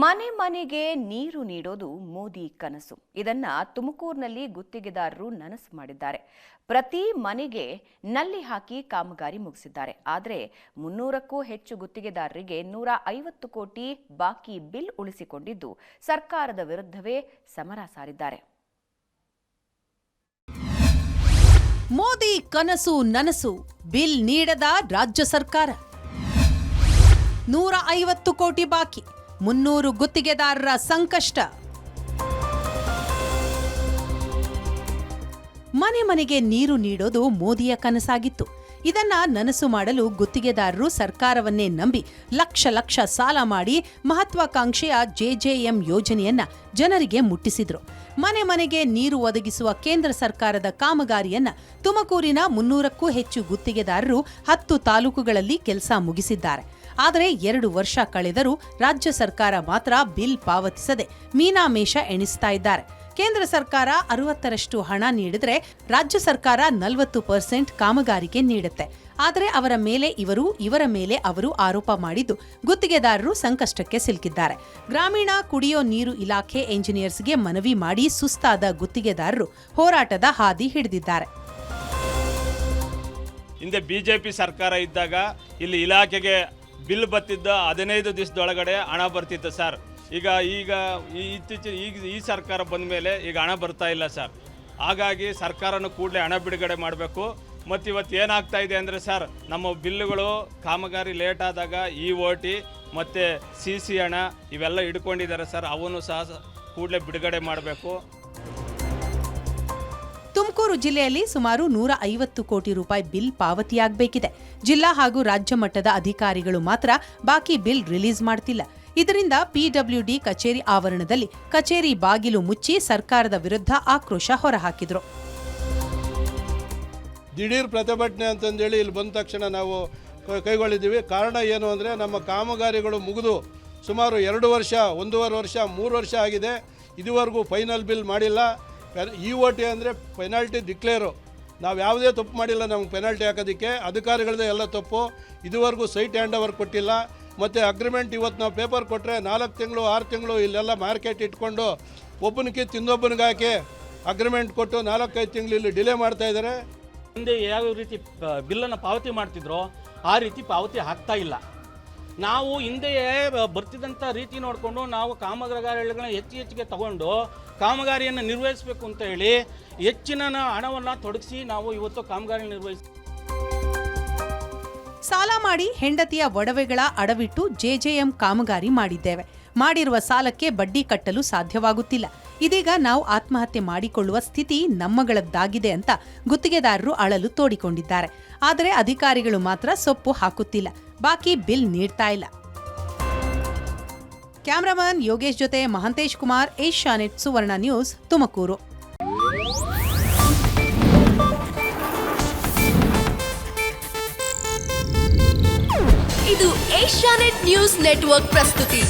ಮನೆ ಮನೆಗೆ ನೀರು ನೀಡೋದು ಮೋದಿ ಕನಸು. ಇದನ್ನ ತುಮಕೂರಿನಲ್ಲಿ ಗುತ್ತಿಗೆದಾರರು ನನಸು ಮಾಡಿದ್ದಾರೆ. ಪ್ರತಿ ಮನೆಗೆ ನಲ್ಲಿ ಹಾಕಿ ಕಾಮಗಾರಿ ಮುಗಿಸಿದ್ದಾರೆ. ಆದರೆ 300ಕ್ಕೂ ಹೆಚ್ಚು ಗುತ್ತಿಗೆದಾರರಿಗೆ 150 ಕೋಟಿ ಬಾಕಿ ಬಿಲ್ ಉಳಿಸಿಕೊಂಡಿದ್ದು ಸರ್ಕಾರದ ವಿರುದ್ಧವೇ ಸಮರ ಸಾರಿದ್ದಾರೆ. ಮೋದಿ ಕನಸು ನನಸು, ಬಿಲ್ ನೀಡದ ರಾಜ್ಯ ಸರ್ಕಾರ. 150 ಕೋಟಿ ಬಾಕಿ, 300 ಗುತ್ತಿಗೆದಾರರ ಸಂಕಷ್ಟ. ಮನೆ ಮನೆಗೆ ನೀರು ನೀಡೋದು ಮೋದಿಯ ಕನಸಾಗಿತ್ತು. ಇದನ್ನ ನನಸು ಮಾಡಲು ಗುತ್ತಿಗೆದಾರರು ಸರ್ಕಾರವನ್ನೇ ನಂಬಿ ಲಕ್ಷ ಸಾಲ ಮಾಡಿ ಮಹತ್ವಾಕಾಂಕ್ಷೆಯ ಜೆಜೆಎಂ ಯೋಜನೆಯನ್ನ ಜನರಿಗೆ ಮುಟ್ಟಿಸಿದ್ರು. ಮನೆ ಮನೆಗೆ ನೀರು ಒದಗಿಸುವ ಕೇಂದ್ರ ಸರ್ಕಾರದ ಕಾಮಗಾರಿಯನ್ನ ತುಮಕೂರಿನ 300ಕ್ಕೂ ಹೆಚ್ಚು ಗುತ್ತಿಗೆದಾರರು 10 ತಾಲೂಕುಗಳಲ್ಲಿ ಕೆಲಸ ಮುಗಿಸಿದ್ದಾರೆ. ಆದರೆ 2 ವರ್ಷ ಕಳೆದರೂ ರಾಜ್ಯ ಸರ್ಕಾರ ಮಾತ್ರ ಬಿಲ್ ಪಾವತಿಸದೆ ಮೀನಾಮೇಷ ಎಣಿಸ್ತಾ ಇದ್ದಾರೆ. ಕೇಂದ್ರ ಸರ್ಕಾರ 60ರಷ್ಟು ಹಣ ನೀಡಿದ್ರೆ ರಾಜ್ಯ ಸರ್ಕಾರ 40% ಕಾಮಗಾರಿಗೆ ನೀಡುತ್ತೆ. ಆದರೆ ಅವರ ಮೇಲೆ ಇವರ ಮೇಲೆ ಅವರು ಆರೋಪ ಮಾಡಿದ್ದು ಗುತ್ತಿಗೆದಾರರು ಸಂಕಷ್ಟಕ್ಕೆ ಸಿಲುಕಿದ್ದಾರೆ. ಗ್ರಾಮೀಣ ಕುಡಿಯೋ ನೀರು ಇಲಾಖೆ ಎಂಜಿನಿಯರ್ಸ್ಗೆ ಮನವಿ ಮಾಡಿ ಸುಸ್ತಾದ ಗುತ್ತಿಗೆದಾರರು ಹೋರಾಟದ ಹಾದಿ ಹಿಡಿದಿದ್ದಾರೆ. ಹಿಂದೆ ಬಿಜೆಪಿ ಸರ್ಕಾರ ಇದ್ದಾಗ ಇಲ್ಲಿ ಇಲಾಖೆಗೆ ಬಿಲ್ ಬರ್ತಿದ್ದ 15 ದಿವಸದೊಳಗಡೆ ಹಣ ಬರ್ತಿತ್ತು ಸರ್. ಈಗ ಈ ಸರ್ಕಾರ ಬಂದ ಮೇಲೆ ಈಗ ಹಣ ಬರ್ತಾ ಇಲ್ಲ ಸರ್. ಹಾಗಾಗಿ ಸರ್ಕಾರನ ಕೂಡಲೇ ಹಣ ಬಿಡುಗಡೆ ಮಾಡಬೇಕು. ಮತ್ತು ಇವತ್ತು ಏನಾಗ್ತಾ ಇದೆ ಅಂದರೆ ಸರ್, ನಮ್ಮ ಬಿಲ್ಲುಗಳು ಕಾಮಗಾರಿ ಲೇಟ್ ಆದಾಗ EOT ಮತ್ತು CC ಹಣ ಇವೆಲ್ಲ ಹಿಡ್ಕೊಂಡಿದ್ದಾರೆ ಸರ್. ಅವನ್ನು ಸಹ ಕೂಡಲೇ ಬಿಡುಗಡೆ ಮಾಡಬೇಕು. ತುಮಕೂರು ಜಿಲ್ಲೆಯಲ್ಲಿ ಸುಮಾರು 150 ಕೋಟಿ ರೂಪಾಯಿ ಬಿಲ್ ಪಾವತಿಯಾಗಬೇಕಿದೆ. ಜಿಲ್ಲಾ ಹಾಗೂ ರಾಜ್ಯ ಮಟ್ಟದ ಅಧಿಕಾರಿಗಳು ಮಾತ್ರ ಬಾಕಿ ಬಿಲ್ ರಿಲೀಸ್ ಮಾಡ್ತಿಲ್ಲ. ಇದರಿಂದ PWD ಕಚೇರಿ ಆವರಣದಲ್ಲಿ ಕಚೇರಿ ಬಾಗಿಲು ಮುಚ್ಚಿ ಸರ್ಕಾರದ ವಿರುದ್ಧ ಆಕ್ರೋಶ ಹೊರಹಾಕಿದ್ರು. ದಿಢೀರ್ ಪ್ರತಿಭಟನೆ ಅಂತಂದೇಳಿ ಇಲ್ಲಿ ಬಂದ ತಕ್ಷಣ ನಾವು ಕೈಗೊಳ್ಳಿದ್ದೀವಿ. ಕಾರಣ ಏನು ಅಂದರೆ, ನಮ್ಮ ಕಾಮಗಾರಿಗಳು ಮುಗಿದು ಸುಮಾರು 1.5 ವರ್ಷ 3 ವರ್ಷ ಆಗಿದೆ. ಇದುವರೆಗೂ ಫೈನಲ್ ಬಿಲ್ ಮಾಡಿಲ್ಲ. EOT ಅಂದರೆ ಪೆನಾಲ್ಟಿ ಡಿಕ್ಲೇರು. ನಾವು ಯಾವುದೇ ತಪ್ಪು ಮಾಡಿಲ್ಲ, ನಮ್ಗೆ ಪೆನಾಲ್ಟಿ ಹಾಕೋದಕ್ಕೆ ಅಧಿಕಾರಿಗಳದೇ ಎಲ್ಲ ತಪ್ಪು. ಇದುವರೆಗೂ ಸೈಟ್ ಹ್ಯಾಂಡ್ ಓವರ್ ಕೊಟ್ಟಿಲ್ಲ. ಮತ್ತು ಅಗ್ರಿಮೆಂಟ್ ಇವತ್ತು ನಾವು ಪೇಪರ್ ಕೊಟ್ಟರೆ 4 ತಿಂಗಳು 6 ತಿಂಗಳು ಇಲ್ಲೆಲ್ಲ ಮಾರ್ಕೆಟ್ ಇಟ್ಕೊಂಡು ಒಬ್ಬನಿಗೆ ತಿನ್ನೊಬ್ಬನಿಗೆ ಹಾಕಿ ಅಗ್ರಿಮೆಂಟ್ ಕೊಟ್ಟು 4-5 ತಿಂಗಳು ಇಲ್ಲಿ ಡಿಲೇ ಮಾಡ್ತಾ ಇದ್ದಾರೆ. ಹಿಂದೆ ಯಾವ ರೀತಿ ಬಿಲ್ಲನ್ನು ಪಾವತಿ ಮಾಡ್ತಿದ್ರೋ ಆ ರೀತಿ ಪಾವತಿ ಆಗ್ತಾ ಇಲ್ಲ. ನಾವು ಹಿಂದೆಯೇ ಬರ್ತಿದ್ದಂಥ ರೀತಿ ನೋಡಿಕೊಂಡು ನಾವು ಕಾಮಗಾರಿಗಳನ್ನ ಹೆಚ್ಚಿಗೆ ತಗೊಂಡು ಕಾಮಗಾರಿಯನ್ನು ನಿರ್ವಹಿಸಬೇಕು ಅಂತ ಹೇಳಿ ಹೆಚ್ಚಿನ ಹಣವನ್ನು ತೊಡಗಿಸಿ ನಾವು ಇವತ್ತು ಕಾಮಗಾರಿ ನಿರ್ವಹಿಸಿ ಸಾಲ ಮಾಡಿ ಹೆಂಡತಿಯ ಒಡವೆಗಳ ಅಡವಿಟ್ಟು ಜೆಜೆಎಂ ಕಾಮಗಾರಿ ಮಾಡಿದ್ದೇವೆ. ಮಾಡಿರುವ ಸಾಲಕ್ಕೆ ಬಡ್ಡಿ ಕಟ್ಟಲು ಸಾಧ್ಯವಾಗುತ್ತಿಲ್ಲ. ಇದೀಗ ನಾವು ಆತ್ಮಹತ್ಯೆ ಮಾಡಿಕೊಳ್ಳುವ ಸ್ಥಿತಿ ನಮ್ಮಗಳದ್ದಾಗಿದೆ ಅಂತ ಗುತ್ತಿಗೆದಾರರು ಅಳಲು ತೋಡಿಕೊಂಡಿದ್ದಾರೆ. ಆದರೆ ಅಧಿಕಾರಿಗಳು ಮಾತ್ರ ಸೊಪ್ಪು ಹಾಕುತ್ತಿಲ್ಲ, ಬಾಕಿ ಬಿಲ್ ನೀಡ್ತಾ ಇಲ್ಲ. ಕ್ಯಾಮರಾಮನ್ ಯೋಗೇಶ್ ಜೊತೆ ಮಹಂತೇಶ್ ಕುಮಾರ್, ಏಷ್ಯಾನೆಟ್ ಸುವರ್ಣ ನ್ಯೂಸ್, ತುಮಕೂರು. ಇದು ಏಷ್ಯಾನೆಟ್ ನ್ಯೂಸ್ ನೆಟ್ವರ್ಕ್ ಪ್ರಸ್ತುತಿ.